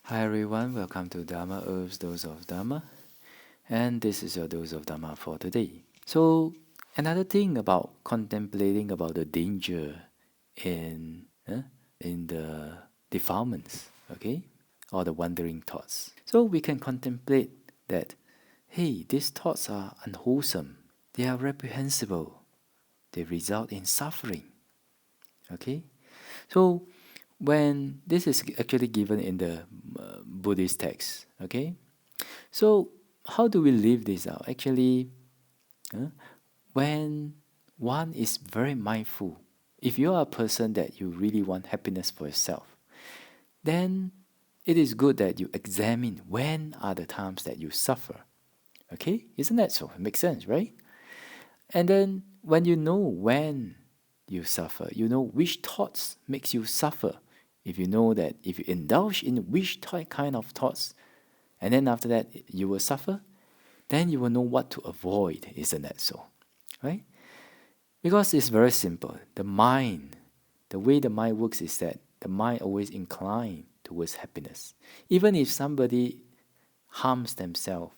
Hi everyone, welcome to Dharma Earth's Dose of Dharma, and this is your dose of Dharma for today. So, another thing about contemplating about the danger in in the defilements, okay, or the wandering thoughts. So we can contemplate that, hey, these thoughts are unwholesome, they are reprehensible, they result in suffering, okay. So when this is actually given in the Buddhist text, okay? So how do we live this out? Actually, uh, when one is very mindful, if you are a person that you really want happiness for yourself, then it is good that you examine when are the times that you suffer. Okay? Isn't that so? It makes sense, right? And then when you know when you suffer, you know which thoughts makes you suffer. If you know that if you indulge in which kind of thoughts, and then after that you will suffer, then you will know what to avoid. Isn't that so? Right? Because it's very simple. The mind, the way the mind works is that the mind always inclined towards happiness. Even if somebody harms themselves,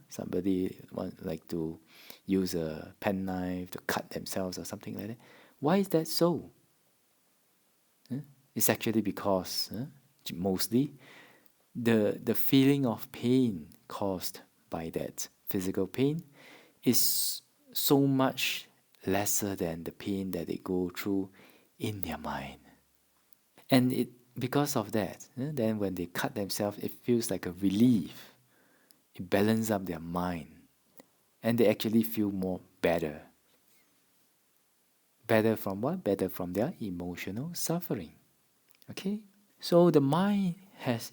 somebody want like to use a penknife to cut themselves or something like that. Why is that so? It's actually because mostly the feeling of pain caused by that physical pain is so much lesser than the pain that they go through in their mind. And it because of that, then when they cut themselves, it feels like a relief. It balances up their mind, and they actually feel more better. Better from what? Better from their emotional suffering. Okay? So the mind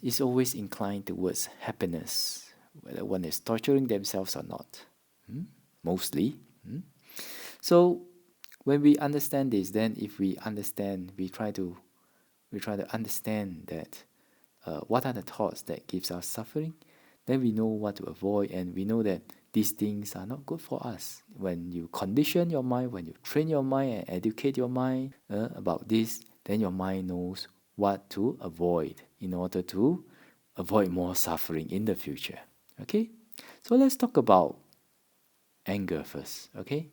is always inclined towards happiness, whether one is torturing themselves or not. Mostly. So when we understand this, then if we understand, we try to understand that what are the thoughts that gives us suffering, then we know what to avoid, and we know that these things are not good for us. When you condition your mind, when you train your mind and educate your mind about this, then your mind knows what to avoid in order to avoid more suffering in the future. Okay? So let's talk about anger first, okay?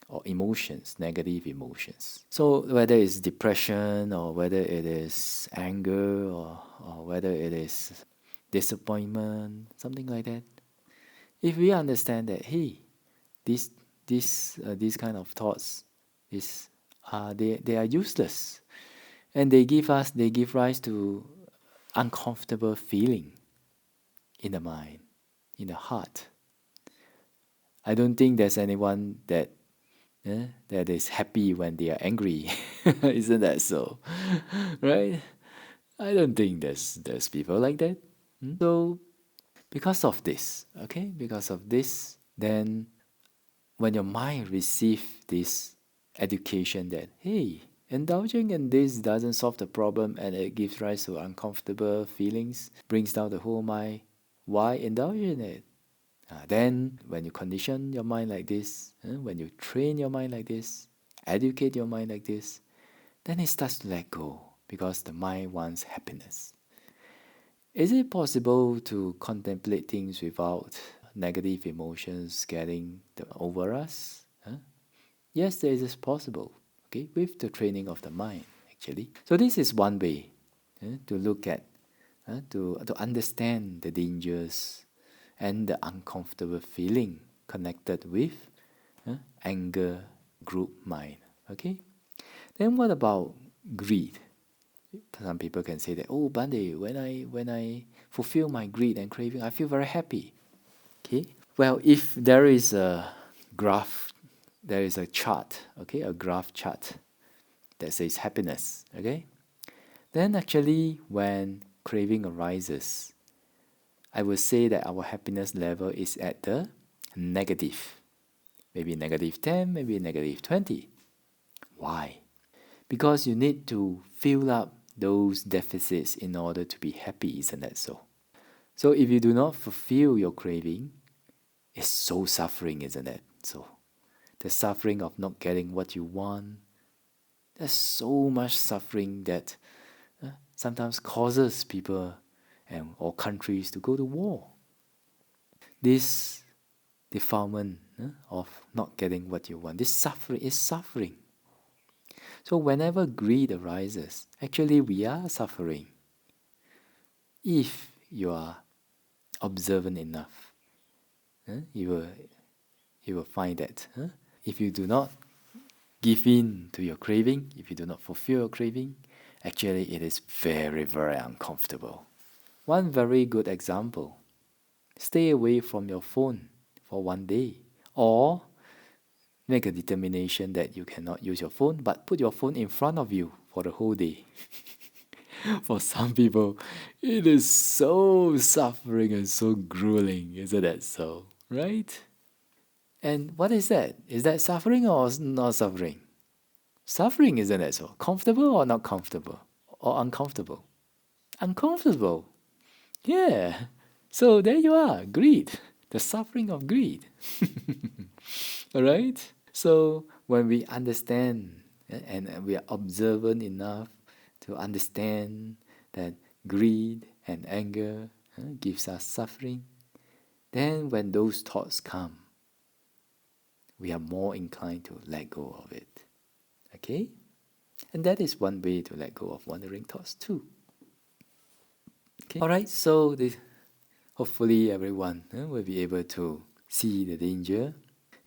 Or emotions, negative emotions. So whether it's depression or whether it is anger or whether it is disappointment, something like that. If we understand that, hey, these these kind of thoughts is they are useless, and they give rise to uncomfortable feeling in the mind, in the heart. I don't think there's anyone that is happy when they are angry. Isn't that so? Right? I don't think there's people like that. So because of this, okay, because of this, then when your mind receive this education that hey, indulging in this doesn't solve the problem and it gives rise to uncomfortable feelings, brings down the whole mind, why indulge in it? Then, when you condition your mind like this, when you train your mind like this, educate your mind like this, then it starts to let go because the mind wants happiness. Is it possible to contemplate things without negative emotions getting over us? Yes, this is possible. Okay, with the training of the mind, actually. So this is one way to look at, to understand the dangers and the uncomfortable feeling connected with anger group mind. Okay. Then what about greed? Some people can say that, oh, Bande, when I fulfill my greed and craving, I feel very happy. Okay. Well, if there is a graph, there is a chart, okay, a graph chart that says happiness, okay, then actually when craving arises, I would say that our happiness level is at the negative, maybe negative 10, maybe negative 20. Why? Because you need to fill up those deficits in order to be happy, isn't that so? So if you do not fulfill your craving, it's so suffering, isn't it? So the suffering of not getting what you want, there's so much suffering that sometimes causes people and or countries to go to war. This defilement of not getting what you want, this suffering is suffering. So whenever greed arises, actually we are suffering. If you are observant enough, you will find that if you do not give in to your craving, if you do not fulfill your craving, actually it is very, very uncomfortable. One very good example: stay away from your phone for one day, or make a determination that you cannot use your phone, but put your phone in front of you for the whole day. For some people, it is so suffering and so grueling, isn't that so? Right? And what is that? Is that suffering or not suffering? Suffering, isn't it so? Comfortable or not comfortable? Or uncomfortable? Uncomfortable. Yeah. So there you are, greed. The suffering of greed. Alright? So when we understand and we are observant enough to understand that greed and anger gives us suffering, then when those thoughts come, we are more inclined to let go of it. Okay? And that is one way to let go of wandering thoughts too. Okay? Alright, so hopefully everyone will be able to see the danger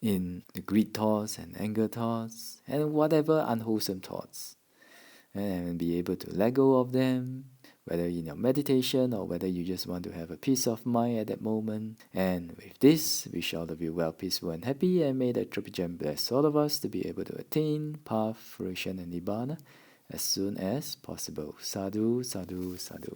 in the greed thoughts and anger thoughts and whatever unwholesome thoughts, and be able to let go of them, whether in your meditation or whether you just want to have a peace of mind at that moment. And with this, wish all of you well, peaceful and happy, and may the Triple Gem bless all of us to be able to attain path, fruition and nibbana as soon as possible. Sadhu, sadhu, sadhu.